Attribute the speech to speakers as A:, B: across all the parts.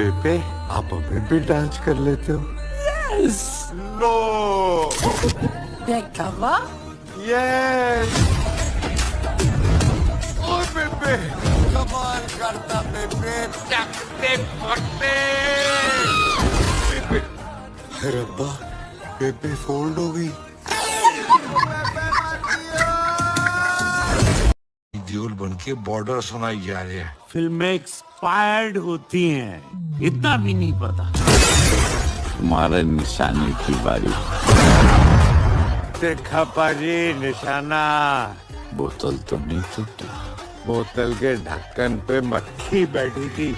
A: बेबे आप अभी भी डांस कर लेते हो?
B: यस।
A: नो।
B: देखा
A: यस। ओ बेबे कमाल करता बेबे, चकते पकते बेबे। रब्बा बेबे फोल्ड हो गई। ड्यूल बन के बॉर्डर सुनाई जा रही है।
B: फिल्में एक्सपायर्ड होती हैं, इतना भी नहीं पता। तुम्हारे निशाने की बारी। देखा पाजी निशाना, बोतल तो नहीं टूटी, बोतल के ढक्कन पे मक्खी बैठी थी,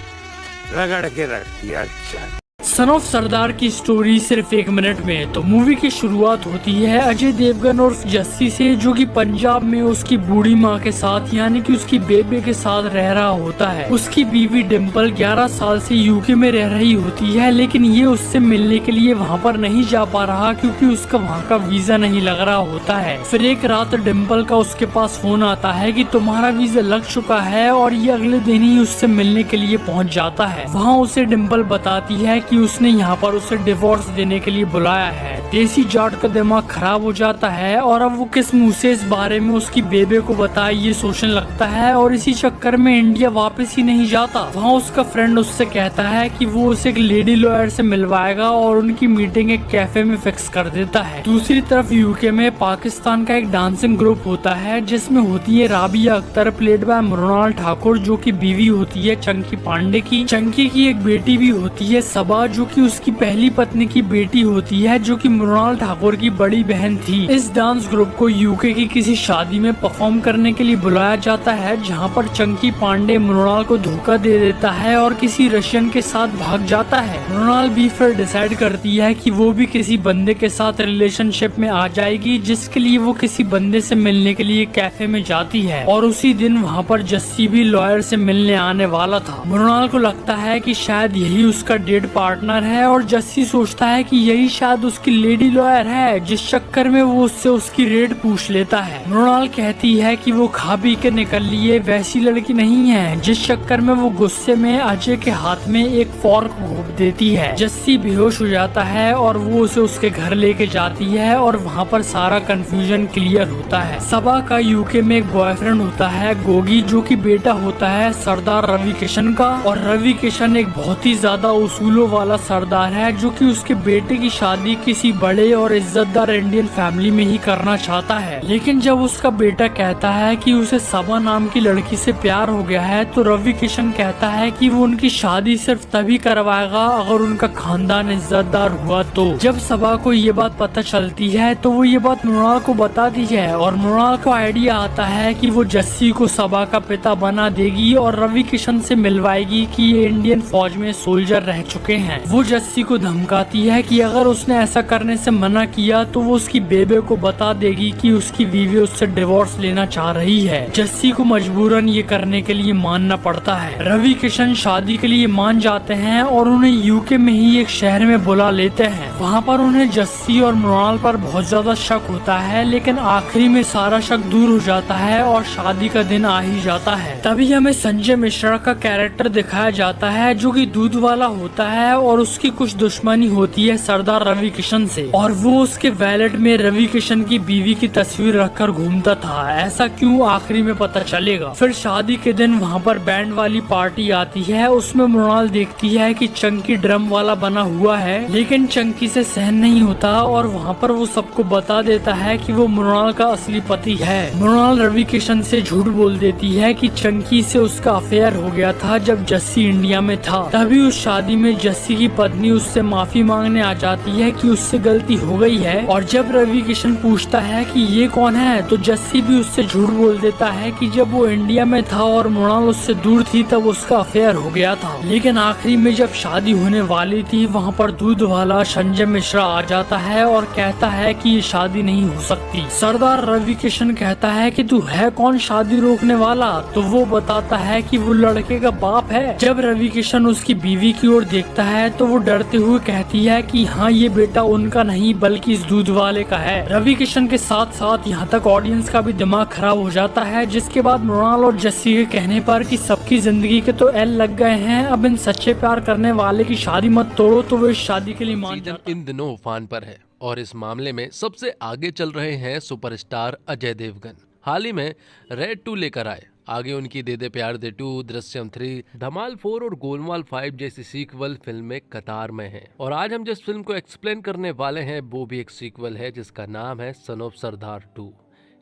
B: रगड़ के रख दिया। अच्छा
C: सन ऑफ सरदार की स्टोरी सिर्फ 1 मिनट में। तो मूवी की शुरुआत होती है अजय देवगन और जस्सी से, जो कि पंजाब में उसकी बूढ़ी माँ के साथ यानी कि उसकी बेबे के साथ रह रहा होता है। उसकी बीवी डिम्पल 11 साल से यूके में रह रही होती है, लेकिन ये उससे मिलने के लिए वहाँ पर नहीं जा पा रहा क्योंकि उसका वहाँ का वीजा नहीं लग रहा होता है। फिर एक रात डिम्पल का उसके पास फोन आता है कि तुम्हारा वीजा लग चुका है, और ये अगले दिन ही उससे मिलने के लिए पहुँच जाता है। वहाँ उसे डिम्पल बताती है कि उसने यहाँ पर उसे डिवोर्स देने के लिए बुलाया है। देसी जाट का दिमाग खराब हो जाता है और अब वो किस मुंह से इस बारे में उसकी बेबे को बताए ये सोचने लगता है, और इसी चक्कर में इंडिया वापस ही नहीं जाता। वहाँ उसका फ्रेंड उससे कहता है कि वो उसे एक लेडी लॉयर से मिलवाएगा और उनकी मीटिंग एक कैफे में फिक्स कर देता है। दूसरी तरफ यूके में पाकिस्तान का एक डांसिंग ग्रुप होता है जिसमें होती है राबिया अख्तर प्लेड बाय मृणाल ठाकुर, जो की बीवी होती है चंकी पांडे की। चंकी की एक बेटी भी होती है सबा, जो कि उसकी पहली पत्नी की बेटी होती है, जो कि मृणाल ठाकुर की बड़ी बहन थी। इस डांस ग्रुप को यूके की किसी शादी में परफॉर्म करने के लिए बुलाया जाता है, जहां पर चंकी पांडे मृणाल को धोखा दे देता है और किसी रशियन के साथ भाग जाता है। मृणाल भी फिर डिसाइड करती है कि वो भी किसी बंदे के साथ रिलेशनशिप में आ जाएगी, जिसके लिए वो किसी बंदे से मिलने के लिए कैफे में जाती है। और उसी दिन वहाँ पर जस्सी भी लॉयर से मिलने आने वाला था। मृणाल को लगता है कि शायद यही उसका डेट पार्टनर है, और जस्सी सोचता है कि यही शायद उसकी लेडी लॉयर है, जिस चक्कर में वो उससे उसकी रेट पूछ लेता है। मृणाल कहती है कि वो खा पी के निकल लिए वैसी लड़की नहीं है, जिस चक्कर में वो गुस्से में अजय के हाथ में एक फॉर्क घोंप देती है। जस्सी बेहोश हो जाता है और वो उसे उसके घर लेके जाती है, और वहाँ पर सारा कंफ्यूजन क्लियर होता है। सबा का यूके में एक बॉयफ्रेंड होता है गोगी, जो कि बेटा होता है सरदार रवि किशन का, और रवि किशन एक बहुत ही ज्यादा उसूलों वाला सरदार है, जो कि उसके बेटे की शादी किसी बड़े और इज्जतदार इंडियन फैमिली में ही करना चाहता है। लेकिन जब उसका बेटा कहता है कि उसे सबा नाम की लड़की से प्यार हो गया है, तो रवि किशन कहता है कि वो उनकी शादी सिर्फ तभी करवाएगा अगर उनका खानदान इज्जतदार हुआ तो। जब सबा को ये बात पता चलती है तो वो ये बात मृणाल को बताती है, और मृणाल को आइडिया आता है कि वो जस्सी को सबा का पिता बना देगी और रवि किशन से मिलवाएगी कि ये इंडियन फौज में सोल्जर रह चुके हैं। वो जस्सी को धमकाती है कि अगर उसने ऐसा करने से मना किया तो वो उसकी बेबे को बता देगी कि उसकी बीवी उससे डिवोर्स लेना चाह रही है। जस्सी को मजबूरन ये करने के लिए मानना पड़ता है। रवि किशन शादी के लिए मान जाते हैं और उन्हें यूके में ही एक शहर में बुला लेते हैं। वहाँ पर उन्हें जस्सी और मृणाल पर बहुत ज्यादा शक होता है, लेकिन आखिरी में सारा शक दूर हो जाता है और शादी का दिन आ ही जाता है। तभी हमें संजय मिश्रा का कैरेक्टर दिखाया जाता है, जो कि दूध वाला होता है और उसकी कुछ दुश्मनी होती है सरदार रवि किशन से, और वो उसके वैलेट में रवि किशन की बीवी की तस्वीर रखकर घूमता था। ऐसा क्यों आखिरी में पता चलेगा। फिर शादी के दिन वहाँ पर बैंड वाली पार्टी आती है, उसमें मृणाल देखती है कि चंकी ड्रम वाला बना हुआ है, लेकिन चंकी से सहन नहीं होता और वहाँ पर वो सबको बता देता है कि वो मृणाल का असली पति है। मृणाल रवि किशन से झूठ बोल देती है कि चंकी से उसका अफेयर हो गया था जब जस्सी इंडिया में था। तभी उस शादी में जस्सी की पत्नी उससे माफी मांगने आ जाती है कि उससे गलती हो गई है, और जब रवि किशन पूछता है कि ये कौन है, तो जस्सी भी उससे झूठ बोल देता है कि जब वो इंडिया में था और मृणाल उससे दूर थी तब उसका अफेयर हो गया था। लेकिन आखिरी में जब शादी होने वाली थी, वहाँ पर दूध वाला संजय मिश्रा आ जाता है और कहता है कि ये शादी नहीं हो सकती। सरदार रवि किशन कहता है कि तू है कौन शादी रोकने वाला, तो वो बताता है कि वो लड़के का बाप है। जब रवि किशन उसकी बीवी की ओर देखता है तो वो डरते हुए कहती है कि हाँ ये बेटा उनका का नहीं बल्कि इस दूध वाले का है। रवि किशन के साथ साथ यहाँ तक ऑडियंस का भी दिमाग खराब हो जाता है, जिसके बाद मृणाल और जस्सी के कहने पर कि सबकी जिंदगी के तो एल लग गए हैं, अब इन सच्चे प्यार करने वाले की शादी मत तोड़ो, तो वो इस शादी के लिए मान जाता है।
D: इन दिनों उफान पर है और इस मामले में सबसे आगे चल रहे हैं सुपरस्टार अजय देवगन। हाल ही में रेड 2 लेकर आए, आगे उनकी दे दे प्यार दे 2, दृश्यम 3, धमाल 4 और गोलमाल 5 जैसी सीक्वल फिल्में कतार में हैं। और आज हम जिस फिल्म को एक्सप्लेन करने वाले हैं वो भी एक सीक्वल है जिसका नाम है सन ऑफ सरदार 2।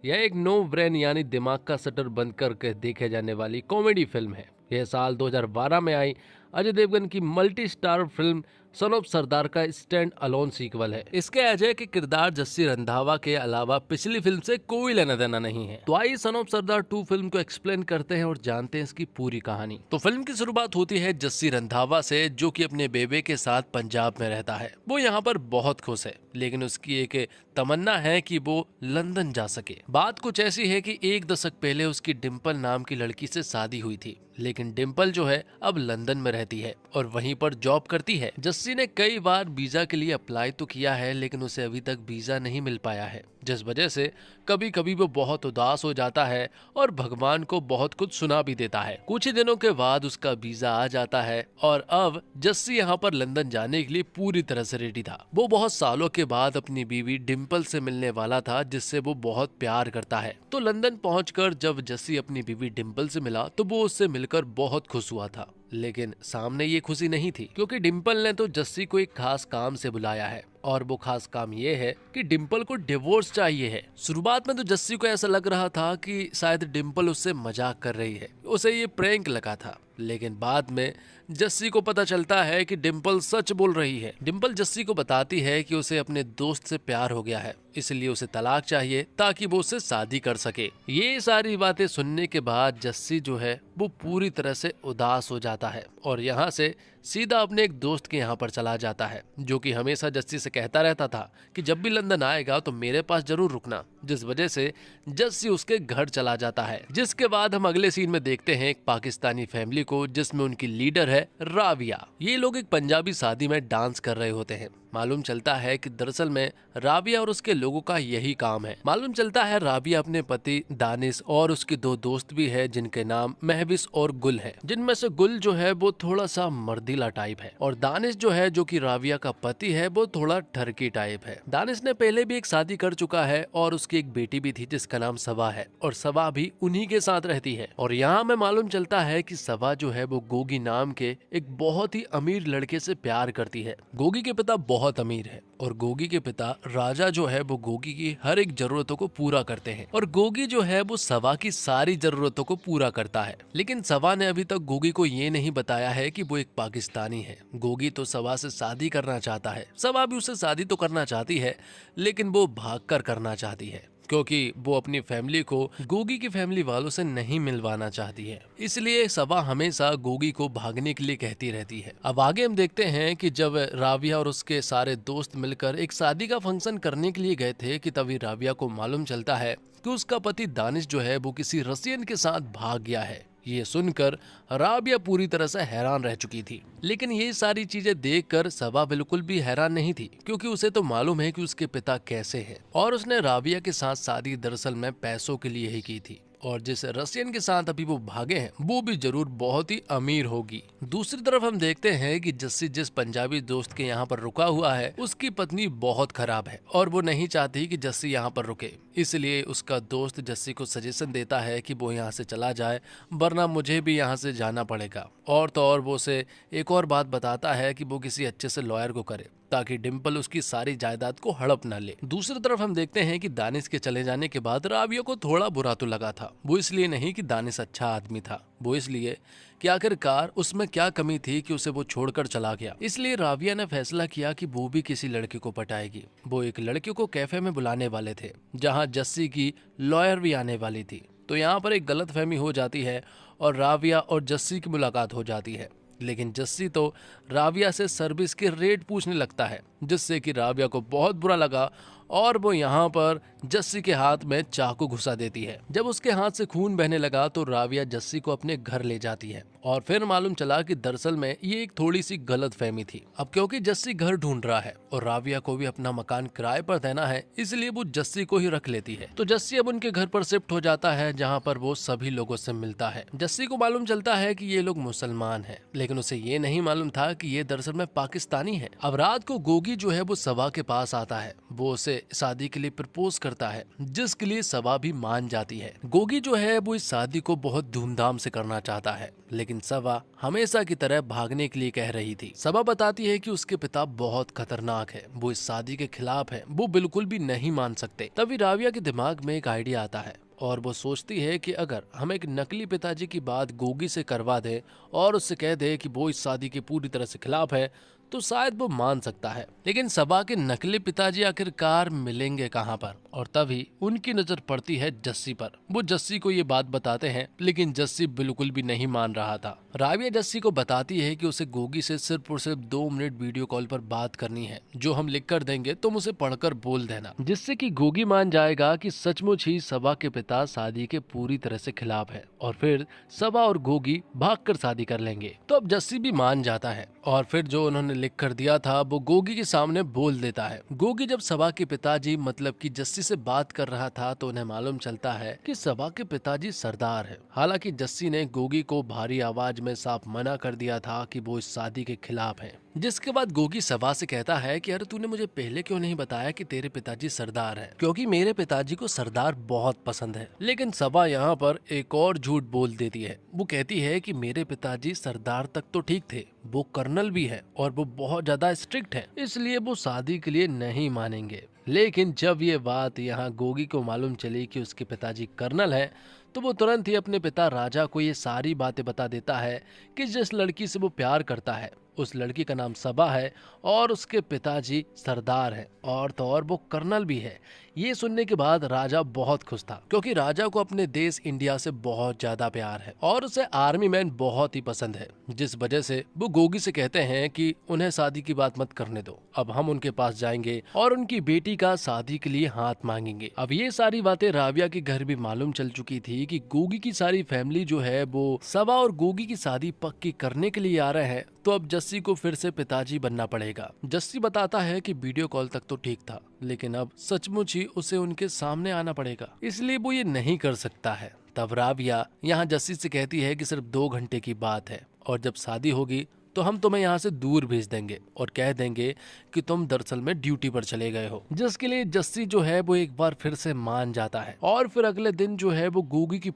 D: यह एक नो ब्रेन यानी दिमाग का शटर बंद करके देखे जाने वाली कॉमेडी फिल्म है। यह साल 2012 में आई अजय देवगन की multi star film son of Sardaar का स्टैंड अलोन सीक्वल है। इसके अजय के किरदार जस्सी रंधावा के अलावा पिछली फिल्म से कोई लेना देना नहीं है। तो आइए सन ऑफ सरदार 2 फिल्म को एक्सप्लेन करते हैं और जानते हैं इसकी पूरी कहानी। तो फिल्म की शुरुआत होती है जस्सी रंधावा से, जो कि अपने बेबे के साथ पंजाब में रहता है। वो यहाँ पर बहुत खुश है, लेकिन उसकी एक तमन्ना है कि वो लंदन जा सके। बात कुछ ऐसी है कि 1 दशक पहले उसकी डिम्पल नाम की लड़की से शादी हुई थी, लेकिन डिम्पल जो है अब लंदन में रहती है और वहीं पर जॉब करती है। जस्सी ने कई बार वीजा के लिए अप्लाई तो किया है, लेकिन उसे अभी तक वीजा नहीं मिल पाया है, जिस वजह से कभी कभी वो बहुत उदास हो जाता है और भगवान को बहुत कुछ सुना भी देता है। कुछ ही दिनों के बाद उसका वीजा आ जाता है और अब जस्सी यहाँ पर लंदन जाने के लिए पूरी तरह से रेडी था। वो बहुत सालों के बाद अपनी बीवी डिम्पल से मिलने वाला था, जिससे वो बहुत प्यार करता है। तो लंदन पहुंचकर जब जस्सी अपनी बीवी डिम्पल से मिला तो वो उससे मिलकर बहुत खुश हुआ था, लेकिन सामने ये खुशी नहीं थी, क्योंकि डिम्पल ने तो जस्सी को एक खास काम से बुलाया है और वो खास काम ये है कि डिम्पल को डिवोर्स चाहिए है। शुरुआत में तो जस्सी को ऐसा लग रहा था कि शायद डिम्पल उससे मजाक कर रही है, उसे ये प्रैंक लगा था, लेकिन बाद में जस्सी को पता चलता है कि डिम्पल सच बोल रही है। डिम्पल जस्सी को बताती है कि उसे अपने दोस्त से प्यार हो गया है, इसलिए उसे तलाक चाहिए ताकि वो उससे शादी कर सके। ये सारी बातें सुनने के बाद जस्सी जो है वो पूरी तरह से उदास हो जाता है और यहाँ से सीधा अपने एक दोस्त के यहाँ पर चला जाता है, जो कि हमेशा जस्सी से कहता रहता था कि जब भी लंदन आएगा तो मेरे पास जरूर रुकना, जिस वजह से जस्सी उसके घर चला जाता है। जिसके बाद हम अगले सीन में देखते हैं एक पाकिस्तानी फैमिली को, जिसमें उनकी लीडर है राबिया। ये लोग एक पंजाबी शादी में डांस कर रहे होते हैं। मालूम चलता है कि दरअसल में राबिया और उसके लोगों का यही काम है। मालूम चलता है राबिया अपने पति दानिश और उसके 2 दोस्त भी है, जिनके नाम महविस और गुल है, जिनमें से गुल जो है वो थोड़ा सा मर्दीला टाइप है और दानिश जो है, जो कि राबिया का पति है, वो थोड़ा ठरकी टाइप है। दानिश ने पहले भी एक शादी कर चुका है और उसकी एक बेटी भी थी जिसका नाम सबा है, और सबा भी उन्हीं के साथ रहती है। और यहाँ में मालूम चलता है कि सबा जो है वो गोगी नाम के एक बहुत ही अमीर लड़के से प्यार करती है। गोगी के पिता बहुत अमीर है और गोगी के पिता राजा जो है वो गोगी की हर एक जरूरतों को पूरा करते हैं और गोगी जो है वो सवा की सारी जरूरतों को पूरा करता है। लेकिन सवा ने अभी तक गोगी को ये नहीं बताया है कि वो एक पाकिस्तानी है। गोगी तो सवा से शादी करना चाहता है, सवा भी उससे शादी तो करना चाहती है, लेकिन वो भागकर करना चाहती है, क्योंकि वो अपनी फैमिली को गोगी की फैमिली वालों से नहीं मिलवाना चाहती है। इसलिए सबा हमेशा गोगी को भागने के लिए कहती रहती है। अब आगे हम देखते हैं कि जब राबिया और उसके सारे दोस्त मिलकर एक शादी का फंक्शन करने के लिए गए थे कि तभी राबिया को मालूम चलता है कि उसका पति दानिश जो है वो किसी रसियन के साथ भाग गया है। ये सुनकर राबिया पूरी तरह से हैरान रह चुकी थी, लेकिन ये सारी चीजें देखकर सबा बिल्कुल भी हैरान नहीं थी, क्योंकि उसे तो मालूम है कि उसके पिता कैसे हैं और उसने राबिया के साथ शादी दरअसल में पैसों के लिए ही की थी और जिस रसियन के साथ अभी वो भागे हैं वो भी जरूर बहुत ही अमीर होगी। दूसरी तरफ हम देखते हैं कि जस्सी जिस पंजाबी दोस्त के यहाँ पर रुका हुआ है उसकी पत्नी बहुत खराब है और वो नहीं चाहती कि जस्सी यहाँ पर रुके, इसलिए उसका दोस्त जस्सी को सजेशन देता है कि वो यहाँ से चला जाए, वरना मुझे भी यहाँ से जाना पड़ेगा। और तो और वो उसे एक और बात बताता है कि वो किसी अच्छे से लॉयर को करे ताकि डिम्पल उसकी सारी जायदाद को हड़प न ले। दूसरी तरफ हम देखते हैं कि दानिश के चले जाने के बाद राबिया को थोड़ा बुरा तो लगा था। वो इसलिए नहीं कि दानिश अच्छा आदमी था, वो इसलिए कि आखिरकार उसमें क्या कमी थी कि उसे वो छोड़कर चला गया। इसलिए राबिया ने फैसला किया कि वो भी किसी लड़के को पटाएगी। वो एक लड़के को कैफे में बुलाने वाले थे जहाँ जस्सी की लॉयर भी आने वाली थी। तो यहाँ पर एक गलतफहमी हो जाती है और राबिया और जस्सी की मुलाकात हो जाती है, लेकिन जस्सी तो राबिया से सर्विस के रेट पूछने लगता है, जिससे कि राबिया को बहुत बुरा लगा और वो यहाँ पर जस्सी के हाथ में चाकू घुसा देती है। जब उसके हाथ से खून बहने लगा तो राविया जस्सी को अपने घर ले जाती है और फिर मालूम चला कि दरअसल में ये एक थोड़ी सी गलत फहमी थी। अब क्योंकि जस्सी घर ढूंढ रहा है और राविया को भी अपना मकान किराए पर देना है, इसलिए वो जस्सी को ही रख लेती है। तो जस्सी अब उनके घर पर शिफ्ट हो जाता है जहाँ पर वो सभी लोगों से मिलता है। जस्सी को मालूम चलता है कि ये लोग मुसलमान हैं, लेकिन उसे ये नहीं मालूम था कि ये दरअसल में पाकिस्तानी है। अब रात को गोगी जो है वो सबा के पास आता है। वो उसे शादी के लिए प्रपोज करता है, जिसके लिए सबा भी मान जाती है। गोगी जो है वो इस शादी को बहुत धूमधाम से करना चाहता है, लेकिन सबा हमेशा की तरह भागने के लिए कह रही थी। सबा बताती है कि उसके पिता बहुत खतरनाक है, वो इस शादी के खिलाफ है, वो बिल्कुल भी नहीं मान सकते। तभी राविया के दिमाग में एक आइडिया आता है और वो सोचती है कि अगर हम एक नकली पिताजी की बात गोगी से करवा दें और उससे कह दे कि वो इस शादी के पूरी तरह से खिलाफ है तो शायद वो मान सकता है। लेकिन सबा के नकली पिताजी आखिरकार मिलेंगे कहाँ पर, और तभी उनकी नजर पड़ती है जस्सी पर। वो जस्सी को ये बात बताते हैं, लेकिन जस्सी बिल्कुल भी नहीं मान रहा था। राविया जस्सी को बताती है कि उसे गोगी से सिर्फ और सिर्फ 2 मिनट वीडियो कॉल पर बात करनी है, जो हम लिख कर देंगे तुम उसे पढ़कर बोल देना, जिससे कि गोगी मान जाएगा कि सचमुच ही सबा के पिता शादी के पूरी तरह से खिलाफ है, और फिर सबा और गोगी भागकर शादी कर लेंगे। तो अब जस्सी भी मान जाता है और फिर जो उन्होंने लिख कर दिया था वो गोगी के सामने बोल देता है। गोगी जब सबा के पिताजी मतलब कि जस्सी से बात कर रहा था तो उन्हें मालूम चलता है कि सबा के पिताजी सरदार है। हालांकि जस्सी ने गोगी को भारी आवाज में साफ मना कर दिया था कि वो इस शादी के खिलाफ है। जिसके बाद गोगी सबा से कहता है कि अरे तूने मुझे पहले क्यों नहीं बताया कि तेरे पिताजी सरदार हैं, क्योंकि मेरे पिताजी को सरदार बहुत पसंद है। लेकिन सबा यहाँ पर एक और झूठ बोल देती है। वो कहती है कि मेरे पिताजी सरदार तक तो ठीक थे, वो कर्नल भी है और वो बहुत ज्यादा स्ट्रिक्ट है, इसलिए वो शादी के लिए नहीं मानेंगे। लेकिन जब ये बात यहाँ गोगी को मालूम चली कि उसके पिताजी कर्नल हैं, तो वो तुरंत ही अपने पिता राजा को ये सारी बातें बता देता है कि जिस लड़की से वो प्यार करता है उस लड़की का नाम सबा है और उसके पिताजी सरदार हैं, और तो और वो कर्नल भी है। ये सुनने के बाद राजा बहुत खुश था, क्योंकि राजा को अपने देश इंडिया से बहुत ज्यादा प्यार है और उसे आर्मी मैन बहुत ही पसंद है, जिस वजह से वो गोगी से कहते हैं कि उन्हें शादी की बात मत करने दो, अब हम उनके पास जाएंगे और उनकी बेटी का शादी के लिए हाथ मांगेंगे। अब ये सारी बातें राविया के घर भी मालूम चल चुकी थी कि गोगी की सारी फैमिली जो है वो सबा और गोगी की शादी पक्की करने के लिए आ रहे हैं, तो अब जस्सी को फिर से पिताजी बनना पड़ेगा। जस्सी बताता है कि वीडियो कॉल तक तो ठीक था, लेकिन अब सचमुच ही उसे उनके सामने आना पड़ेगा, इसलिए वो ये नहीं कर सकता है। तब राविया यहाँ जस्सी से कहती है कि सिर्फ 2 घंटे की बात है और जब शादी होगी तो हम तुम्हें यहाँ से दूर भेज देंगे और कह देंगे कि तुम दरअसल में ड्यूटी पर चले गए हो, जिसके लिए जस्सी जो है वो एक बार फिर से मान जाता है। और फिर अगले दिन जो है वो गोगी की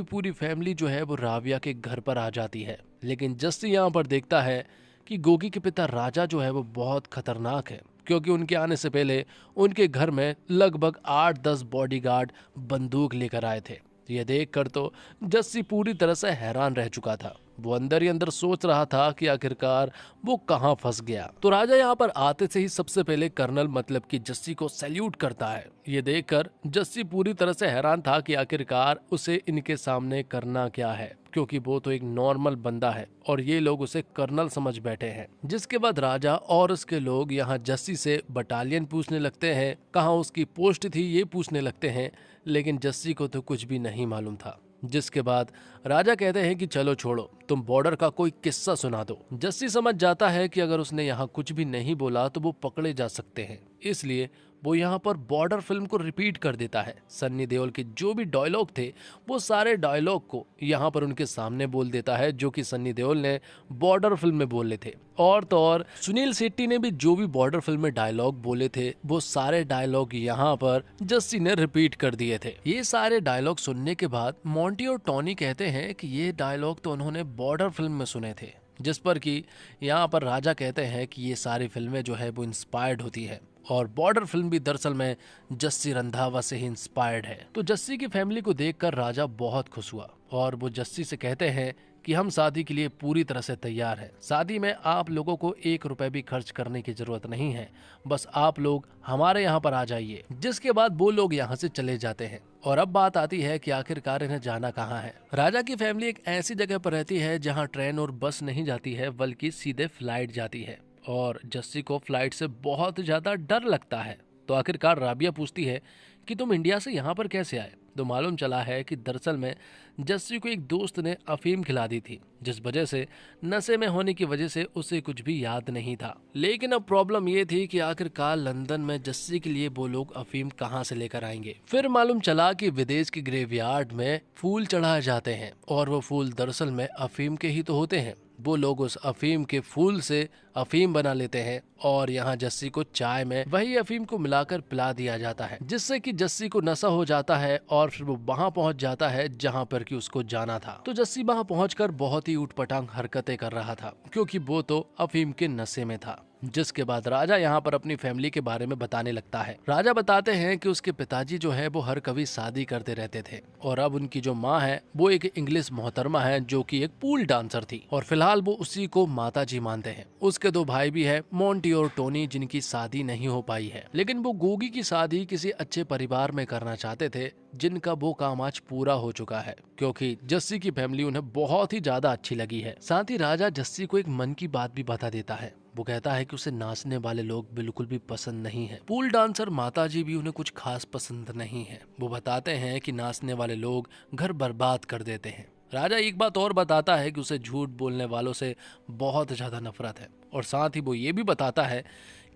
D: पूरी फैमिली जो है वो राविया के घर पर आ जाती है। लेकिन जस्सी यहाँ पर देखता है कि गोगी के पिता राजा जो है वो बहुत खतरनाक है, क्योंकि उनके आने से पहले उनके घर में लगभग 8-10 बॉडीगार्ड बंदूक लेकर आए थे। ये देखकर तो जस्सी पूरी तरह से हैरान रह चुका था। वो अंदर ही अंदर सोच रहा था कि आखिरकार वो कहाँ फंस गया। तो राजा यहाँ पर आते से ही सबसे पहले कर्नल मतलब कि जस्सी को सैल्यूट करता है। ये देखकर जस्सी पूरी तरह से हैरान था कि आखिरकार उसे इनके सामने करना क्या है, क्योंकि वो तो एक नॉर्मल बंदा है और ये लोग उसे कर्नल समझ बैठे हैं। जिसके बाद राजा और उसके लोग यहाँ जस्सी से बटालियन पूछने लगते हैं, कहाँ उसकी पोस्ट थी ये पूछने लगते हैं, लेकिन जस्सी को तो कुछ भी नहीं मालूम था। जिसके बाद राजा कहते हैं कि चलो छोड़ो, तुम बॉर्डर का कोई किस्सा सुना दो। जस्सी समझ जाता है कि अगर उसने यहाँ कुछ भी नहीं बोला तो वो पकड़े जा सकते हैं, इसलिए वो यहाँ पर बॉर्डर फिल्म को रिपीट कर देता है। सन्नी देओल के जो भी डायलॉग थे वो सारे डायलॉग को यहाँ पर उनके सामने बोल देता है, जो कि सन्नी देओल ने बॉर्डर फिल्म में बोले थे। और तो और सुनील शेट्टी ने भी जो भी बॉर्डर फिल्म में डायलॉग बोले थे वो सारे डायलॉग यहाँ पर जस्सी ने रिपीट कर दिए थे। ये सारे डायलॉग सुनने के बाद मोंटी और टॉनी कहते हैं कि ये डायलॉग तो उन्होंने बॉर्डर फिल्म में सुने थे, जिस पर कि यहाँ पर राजा कहते हैं कि ये सारी फिल्में जो है वो इंस्पायर्ड होती है और बॉर्डर फिल्म भी दरअसल में जस्सी रंधावा से ही इंस्पायर्ड है। तो जस्सी की फैमिली को देखकर राजा बहुत खुश हुआ और वो जस्सी से कहते हैं कि हम शादी के लिए पूरी तरह से तैयार हैं। शादी में आप लोगों को 1 रुपए भी खर्च करने की जरूरत नहीं है, बस आप लोग हमारे यहाँ पर आ जाइए। जिसके बाद वो लोग यहाँ से चले जाते हैं। और अब बात आती है कि आखिरकार इन्हें जाना कहाँ है। राजा की फैमिली एक ऐसी जगह पर रहती है जहाँ ट्रेन और बस नहीं जाती है, बल्कि सीधे फ्लाइट जाती है और जस्सी को फ्लाइट से बहुत ज्यादा डर लगता है। तो आखिरकार राबिया पूछती है कि तुम इंडिया से यहाँ पर कैसे आए। तो मालूम चला है कि दरअसल में जस्सी को एक दोस्त ने अफीम खिला दी थी, जिस वजह से नशे में होने की वजह से उसे कुछ भी याद नहीं था। लेकिन अब प्रॉब्लम ये थी कि आखिरकार लंदन में जस्सी के लिए वो लोग अफीम कहाँ से लेकर आएंगे। फिर मालूम चला कि विदेश के ग्रेवयार्ड में फूल चढ़ाए जाते हैं और वो फूल दरअसल में अफीम के ही तो होते हैं। वो लोग उस अफीम के फूल से अफीम बना लेते हैं और यहाँ जस्सी को चाय में वही अफीम को मिलाकर पिला दिया जाता है, जिससे कि जस्सी को नशा हो जाता है और फिर वो वहाँ पहुँच जाता है जहाँ पर कि उसको जाना था। तो जस्सी वहाँ पहुँचकर बहुत ही ऊटपटांग हरकतें कर रहा था, क्योंकि वो तो अफीम के नशे में था। जिसके बाद राजा यहाँ पर अपनी फैमिली के बारे में बताने लगता है। राजा बताते हैं कि उसके पिताजी जो है वो हर कभी शादी करते रहते थे और अब उनकी जो माँ है वो एक इंग्लिश मोहतरमा है जो कि एक पूल डांसर थी और फिलहाल वो उसी को माता जी मानते हैं। उसके दो भाई भी है, मोंटी और टोनी, जिनकी शादी नहीं हो पाई है, लेकिन वो गोगी की शादी किसी अच्छे परिवार में करना चाहते थे, जिनका वो काम आज पूरा हो चुका है, क्योंकि जस्सी की फैमिली उन्हें बहुत ही ज्यादा अच्छी लगी है। साथ ही राजा जस्सी को एक मन की बात भी बता देता है। वो कहता है कि उसे नाचने वाले लोग बिल्कुल भी पसंद नहीं है। पूल डांसर माताजी भी उन्हें कुछ खास पसंद नहीं है। वो बताते हैं कि नाचने वाले लोग घर बर्बाद कर देते हैं। राजा एक बात और बताता है कि उसे झूठ बोलने वालों से बहुत ज्यादा नफरत है और साथ ही वो ये भी बताता है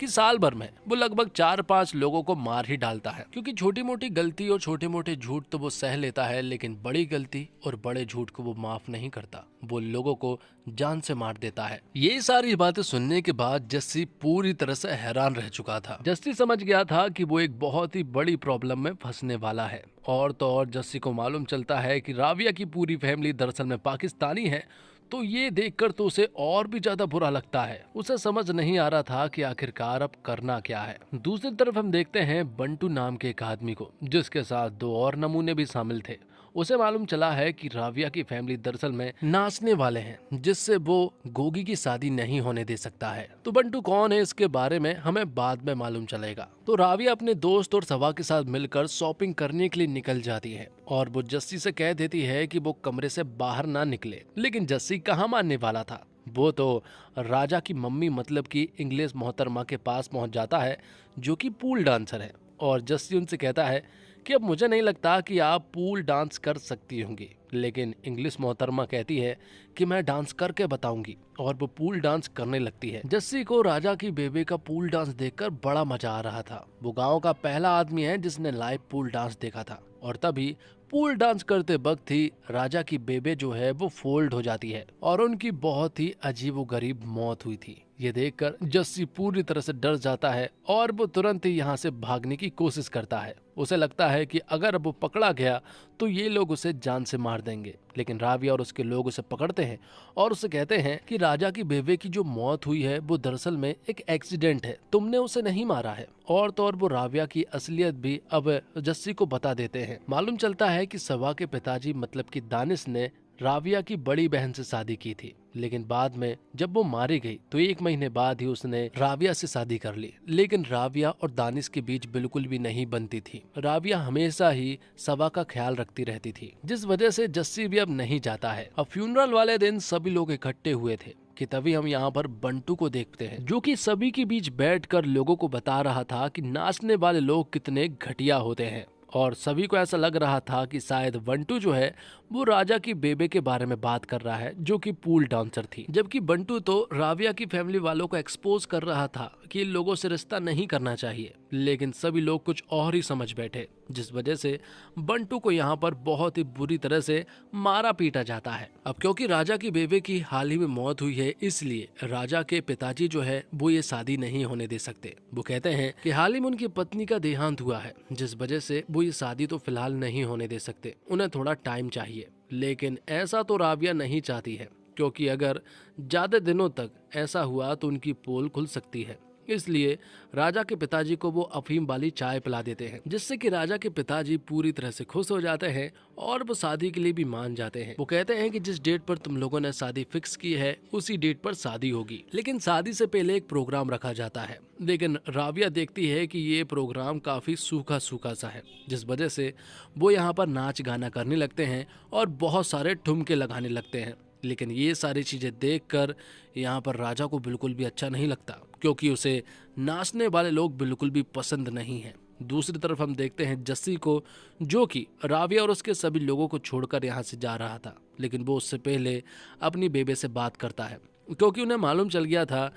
D: कि साल भर में वो लगभग 4-5 लोगों को मार ही डालता है, क्योंकि छोटी मोटी गलती और छोटे मोटे झूठ तो वो सह लेता है, लेकिन बड़ी गलती और बड़े झूठ को वो माफ नहीं करता। वो लोगों को जान से मार देता है। ये सारी बातें सुनने के बाद जस्सी पूरी तरह से हैरान रह चुका था। जस्सी समझ गया था कि वो एक बहुत ही बड़ी प्रॉब्लम में फंसने वाला है। और तो और जस्सी को मालूम चलता है कि राबिया की पूरी फैमिली दरअसल में पाकिस्तानी है, तो ये देखकर तो उसे और भी ज्यादा बुरा लगता है। उसे समझ नहीं आ रहा था कि आखिरकार अब करना क्या है। दूसरी तरफ हम देखते हैं बंटू नाम के एक आदमी को, जिसके साथ 2 और नमूने भी शामिल थे। उसे मालूम चला है कि राबिया की फैमिली दरअसल में नाचने वाले हैं, जिससे वो गोगी की शादी नहीं होने दे सकता है। तो बंटू कौन है इसके बारे में हमें बाद में मालूम चलेगा। तो राबिया अपने दोस्त और सवा के साथ मिलकर शॉपिंग करने के लिए निकल जाती है और वो जस्सी से कह देती है कि वो कमरे से बाहर ना निकले, लेकिन जस्सी कहाँ मानने वाला था। वो तो राजा की मम्मी मतलब की इंग्लिश मोहतरमा के पास पहुंच जाता है, जो कि पूल डांसर है, और जस्सी उनसे कहता है कि अब मुझे नहीं लगता कि आप पूल डांस कर सकती होंगी। लेकिन इंग्लिश मोहतरमा कहती है कि मैं डांस करके बताऊंगी, और वो पूल डांस करने लगती है। जस्सी को राजा की बेबे का पूल डांस देखकर बड़ा मजा आ रहा था। वो गांव का पहला आदमी है जिसने लाइव पूल डांस देखा था, और तभी पूल डांस करते वक्त ही राजा की बेबे जो है वो फोल्ड हो जाती है और उनकी बहुत ही अजीबोगरीब मौत हुई थी। ये देखकर जस्सी पूरी तरह से डर जाता है और वो तुरंत ही यहाँ से भागने की कोशिश करता है। उसे लगता है कि अगर अब वो पकड़ा गया तो ये लोग उसे जान से मार देंगे, लेकिन राबिया और उसके लोग उसे पकड़ते हैं और उसे कहते हैं कि राजा की बेबे की जो मौत हुई है वो दरअसल में एक एक्सीडेंट है, तुमने उसे नहीं मारा है। और तो और वो राबिया की असलियत भी अब जस्सी को बता देते हैं। मालूम चलता है कि सवा के पिताजी मतलब कि दानिश ने राबिया की बड़ी बहन से शादी की थी, लेकिन बाद में जब वो मारी गई तो 1 महीने बाद ही उसने राबिया से शादी कर ली। लेकिन राबिया और दानिश के बीच बिल्कुल भी नहीं बनती थी। राबिया हमेशा ही सवा का ख्याल रखती रहती थी, जिस वजह से जस्सी भी अब नहीं जाता है। अब फ्यूनरल वाले दिन सभी लोग इकट्ठे हुए थे कि तभी हम यहाँ पर बंटू को देखते हैं, जो कि सभी के बीच बैठकर लोगों को बता रहा था कि नाचने वाले लोग कितने घटिया होते हैं। और सभी को ऐसा लग रहा था कि शायद बंटू जो है वो राजा की बेबे के बारे में बात कर रहा है, जो कि पूल डांसर थी, जबकि बंटू तो राबिया की फैमिली वालों को एक्सपोज कर रहा था कि इन लोगों से रिश्ता नहीं करना चाहिए। लेकिन सभी लोग कुछ और ही समझ बैठे, जिस वजह से बंटू को यहाँ पर बहुत ही बुरी तरह से मारा पीटा जाता है। अब क्योंकि राजा की बेबे की हाल ही में मौत हुई है, इसलिए राजा के पिताजी जो है वो ये शादी नहीं होने दे सकते। वो कहते हैं कि हाल ही में उनकी पत्नी का देहांत हुआ है, जिस वजह से वो ये शादी तो फिलहाल नहीं होने दे सकते, उन्हें थोड़ा टाइम चाहिए। लेकिन ऐसा तो राबिया नहीं चाहती है, क्योंकि अगर ज्यादा दिनों तक ऐसा हुआ तो उनकी पोल खुल सकती है। इसलिए राजा के पिताजी को वो अफीम वाली चाय पिला देते हैं, जिससे कि राजा के पिताजी पूरी तरह से खुश हो जाते हैं और वो शादी के लिए भी मान जाते हैं। वो कहते हैं कि जिस डेट पर तुम लोगों ने शादी फिक्स की है उसी डेट पर शादी होगी, लेकिन शादी से पहले एक प्रोग्राम रखा जाता है। लेकिन राबिया देखती है कि ये प्रोग्राम काफी सूखा सूखा सा है, जिस वजह से वो यहाँ पर नाच गाना करने लगते हैं और बहुत सारे ठुमके लगाने लगते हैं। लेकिन ये सारी चीजें देखकर यहाँ पर राजा को बिल्कुल भी अच्छा नहीं लगता, क्योंकि उसे नाचने वाले लोग बिल्कुल भी पसंद नहीं हैं। दूसरी तरफ हम देखते हैं जस्सी को, जो कि राविया और उसके सभी लोगों को छोड़कर यहाँ से जा रहा था, लेकिन वो उससे पहले अपनी बेबे से बात करता है, क्योंकि उन्हें मालूम चल गया था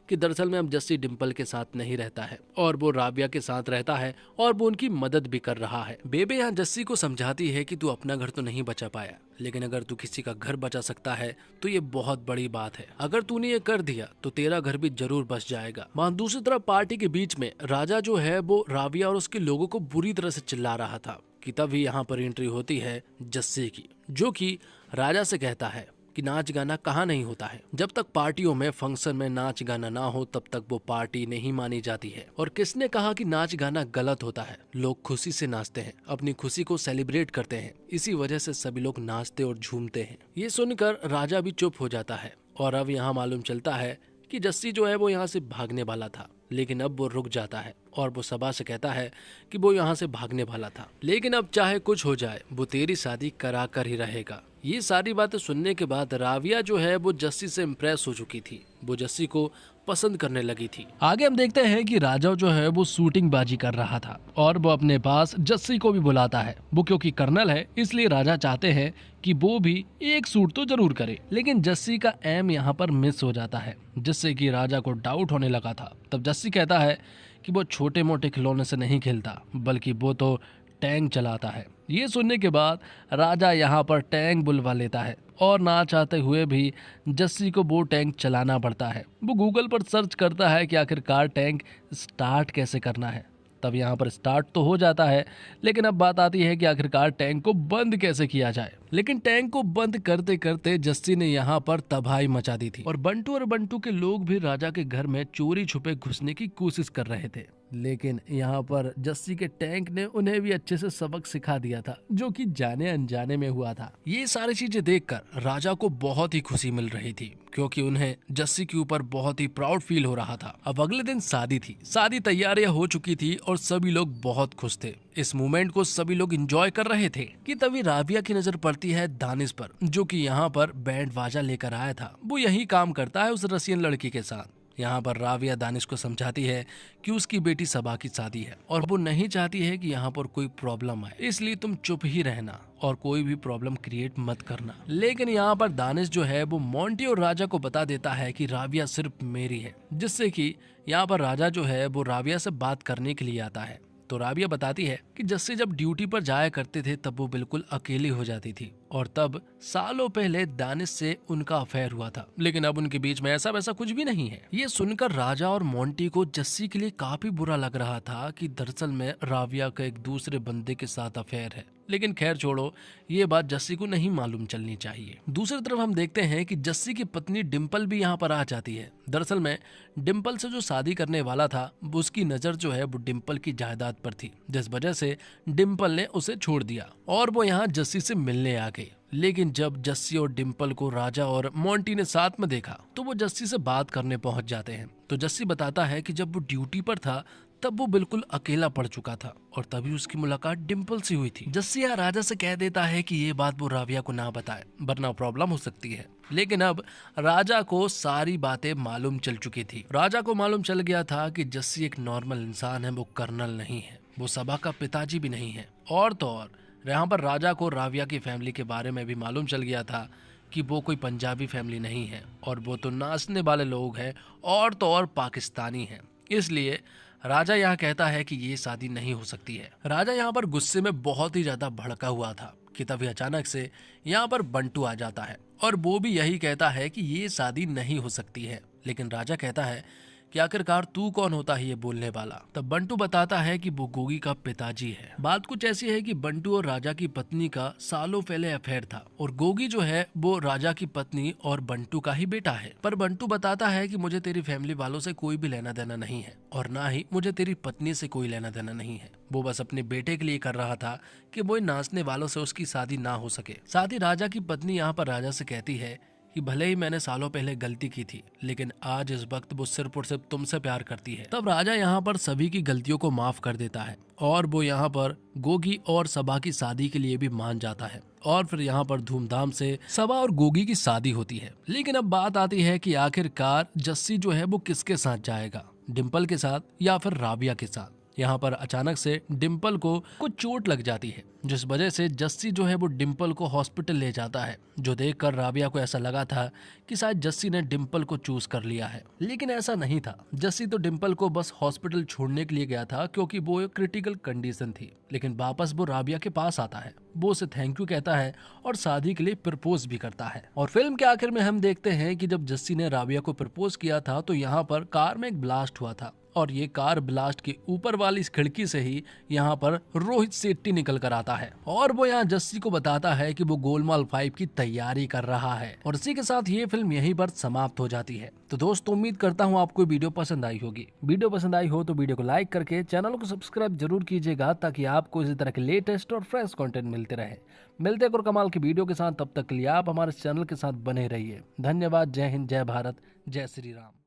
D: कि दरअसल में अब जस्सी डिम्पल के साथ नहीं रहता है और वो राविया के साथ रहता है और वो उनकी मदद भी कर रहा है। बेबे यहाँ जस्सी को समझाती है कि तू अपना घर तो नहीं बचा पाया, लेकिन अगर तू किसी का घर बचा सकता है तो ये बहुत बड़ी बात है। अगर तूने ये कर दिया तो तेरा घर भी जरूर बच जाएगा। वहाँ दूसरी तरफ पार्टी के बीच में राजा जो है वो राविया और उसके लोगों को बुरी तरह से चिल्ला रहा था कि तभी यहाँ पर एंट्री होती है जस्सी की, जो कि राजा से कहता है कि नाच गाना कहाँ नहीं होता है। जब तक पार्टियों में फंक्शन में नाच गाना ना हो तब तक वो पार्टी नहीं मानी जाती है। और किसने कहा कि नाच गाना गलत होता है? लोग खुशी से नाचते हैं, अपनी खुशी को सेलिब्रेट करते हैं, इसी वजह से सभी लोग नाचते और झूमते हैं। ये सुनकर राजा भी चुप हो जाता है और अब यहाँ मालूम चलता है कि जस्सी जो है वो यहाँ से भागने वाला था, लेकिन अब वो रुक जाता है और वो सभा से कहता है कि वो यहाँ से भागने वाला था, लेकिन अब चाहे कुछ हो जाए वो तेरी शादी करा कर ही रहेगा। ये सारी बातें सुनने के बाद राविया जो है वो जस्सी से इम्प्रेस हो चुकी थी, वो जस्सी को पसंद करने लगी थी। आगे हम देखते हैं कि राजा जो है वो शूटिंग बाजी कर रहा था और वो अपने पास जस्सी को भी बुलाता है। वो क्योंकि कर्नल है इसलिए राजा चाहते हैं कि वो भी एक शूट तो जरूर करे, लेकिन जस्सी का एम यहाँ पर मिस हो जाता है, जिससे कि राजा को डाउट होने लगा था। तब जस्सी कहता है कि वो छोटे मोटे खिलौने से नहीं खेलता, बल्कि वो तो टैंक चलाता है। ये सुनने के बाद राजा यहाँ पर टैंक बुलवा लेता है और ना चाहते हुए भी जस्सी को वो टैंक चलाना पड़ता है। वो गूगल पर सर्च करता है कि आखिरकार टैंक स्टार्ट कैसे करना है। तब यहाँ पर स्टार्ट तो हो जाता है, लेकिन अब बात आती है कि आखिरकार टैंक को बंद कैसे किया जाए। लेकिन टैंक को बंद करते करते जस्सी ने यहाँ पर तबाही मचा दी थी और बंटू के लोग भी राजा के घर में चोरी छुपे घुसने की कोशिश कर रहे थे, लेकिन यहाँ पर जस्सी के टैंक ने उन्हें भी अच्छे से सबक सिखा दिया था, जो कि जाने अनजाने में हुआ था। ये सारी चीजें देखकर राजा को बहुत ही खुशी मिल रही थी, क्योंकि उन्हें जस्सी के ऊपर बहुत ही प्राउड फील हो रहा था। अब अगले दिन शादी थी, शादी तैयारियां हो चुकी थी और सभी लोग बहुत खुश थे। इस मोमेंट को सभी लोग एंजॉय कर रहे थे कि तभी राविया की नजर पड़ती है दानिश पर, जो कि यहाँ पर बैंड बाजा लेकर आया था। वो यही काम करता है उस रसियन लड़की के साथ। यहाँ पर राविया दानिश को समझाती है कि उसकी बेटी सबा की शादी है और वो नहीं चाहती है कि यहाँ पर कोई प्रॉब्लम आए, इसलिए तुम चुप ही रहना और कोई भी प्रॉब्लम क्रिएट मत करना। लेकिन यहाँ पर दानिश जो है वो मोंटी और राजा को बता देता है कि राविया सिर्फ मेरी है, जिससे कि यहाँ पर राजा जो है वो राविया से बात करने के लिए आता है। तो राविया बताती है कि जस्सी जब ड्यूटी पर जाया करते थे तब वो बिल्कुल अकेली हो जाती थी और तब सालों पहले दानिश से उनका अफेयर हुआ था, लेकिन अब उनके बीच में ऐसा वैसा कुछ भी नहीं है। ये सुनकर राजा और मोंटी को जस्सी के लिए काफी बुरा लग रहा था कि दरअसल में राविया का एक दूसरे बंदे के साथ अफेयर है, लेकिन खैर छोड़ो, ये बात जस्सी को नहीं मालूम चलनी चाहिए। दूसरी तरफ हम देखते हैं कि जस्सी की पत्नी डिम्पल भी यहाँ पर आ जाती है। दरअसल में डिम्पल से जो शादी करने वाला था उसकी नजर जो है वो डिम्पल की जायदाद पर थी, जिस वजह से डिम्पल ने उसे छोड़ दिया और वो यहाँ जस्सी से मिलने आ गई। लेकिन जब जस्सी और डिम्पल को राजा और मोंटी ने साथ में देखा तो वो जस्सी से बात करने पहुंच जाते हैं। तो जस्सी बताता है कि जब वो ड्यूटी पर था तब वो बिल्कुल अकेला पड़ चुका था और तभी उसकी मुलाकात डिम्पल से हुई थी। जस्सी राजा से कह देता है कि ये बात वो राविया को ना बताए वरना प्रॉब्लम हो सकती है, लेकिन अब राजा को सारी बातें मालूम चल चुकी थी। राजा को मालूम चल गया था कि जस्सी एक नॉर्मल इंसान है, वो कर्नल नहीं है, वो सबा का पिताजी भी नहीं है। और तो और यहाँ पर राजा को राविया की फैमिली के बारे में भी मालूम चल गया था कि वो कोई पंजाबी फैमिली नहीं है और वो तो नाचने वाले लोग हैं और तो और पाकिस्तानी हैं। इसलिए राजा यहाँ कहता है कि ये शादी नहीं हो सकती है। राजा यहाँ पर गुस्से में बहुत ही ज्यादा भड़का हुआ था कि तभी अचानक से यहाँ पर बंटू आ जाता है और वो भी यही कहता है कि ये शादी नहीं हो सकती है। लेकिन राजा कहता है कि आखिरकार तू कौन होता है ये बोलने वाला। तब बंटू बताता है कि वो गोगी का पिताजी है। बात कुछ ऐसी है कि बंटू और राजा की पत्नी का सालों पहले अफेयर था और गोगी जो है वो राजा की पत्नी और बंटू का ही बेटा है। पर बंटू बताता है कि मुझे तेरी फैमिली वालों से कोई भी लेना देना नहीं है और ना ही मुझे तेरी पत्नी से कोई लेना देना नहीं है। वो बस अपने बेटे के लिए कर रहा था कि वो नाचने वालों से उसकी शादी ना हो सके। साथ ही राजा की पत्नी यहाँ पर राजा से कहती है कि भले ही मैंने सालों पहले गलती की थी, लेकिन आज इस वक्त वो सिर्फ और सिर्फ तुमसे प्यार करती है। तब राजा यहाँ पर सभी की गलतियों को माफ कर देता है और वो यहाँ पर गोगी और सबा की शादी के लिए भी मान जाता है और फिर यहाँ पर धूमधाम से सबा और गोगी की शादी होती है। लेकिन अब बात आती है कि आखिरकार जस्सी जो है वो किसके साथ जाएगा, डिम्पल के साथ या फिर राबिया के साथ। यहाँ पर अचानक से डिम्पल को कुछ चोट लग जाती है, जिस वजह से जस्सी जो है वो डिम्पल को हॉस्पिटल ले जाता है, जो देखकर राबिया को ऐसा लगा था कि शायद जस्सी ने डिम्पल को चूज कर लिया है। लेकिन ऐसा नहीं था। जस्सी तो डिम्पल को बस हॉस्पिटल छोड़ने के लिए गया था क्योंकि वो एक क्रिटिकल कंडीशन थी। लेकिन वापस वो राबिया के पास आता है, वो उसे थैंक यू कहता है और शादी के लिए प्रपोज भी करता है। और फिल्म के आखिर में हम देखते हैं कि जब जस्सी ने राबिया को प्रपोज किया था तो यहाँ पर कार में एक ब्लास्ट हुआ था और ये कार ब्लास्ट के ऊपर वाली इस खिड़की से ही यहाँ पर रोहित शेट्टी निकल कर आता है और वो यहाँ जस्सी को बताता है कि वो गोलमाल 5 की तैयारी कर रहा है। और इसी के साथ ये फिल्म यहीं पर समाप्त हो जाती है। तो दोस्तों उम्मीद करता हूँ आपको वीडियो पसंद आई होगी। वीडियो पसंद आई हो तो वीडियो को लाइक करके चैनल को सब्सक्राइब जरूर कीजिएगा ताकि आपको इसी तरह के लेटेस्ट और फ्रेश कंटेंट मिलते रहे। मिलते हैं और कमाल की वीडियो के साथ, तब तक के लिए आप हमारे चैनल के साथ बने रहिए। धन्यवाद। जय हिंद, जय भारत, जय श्री राम।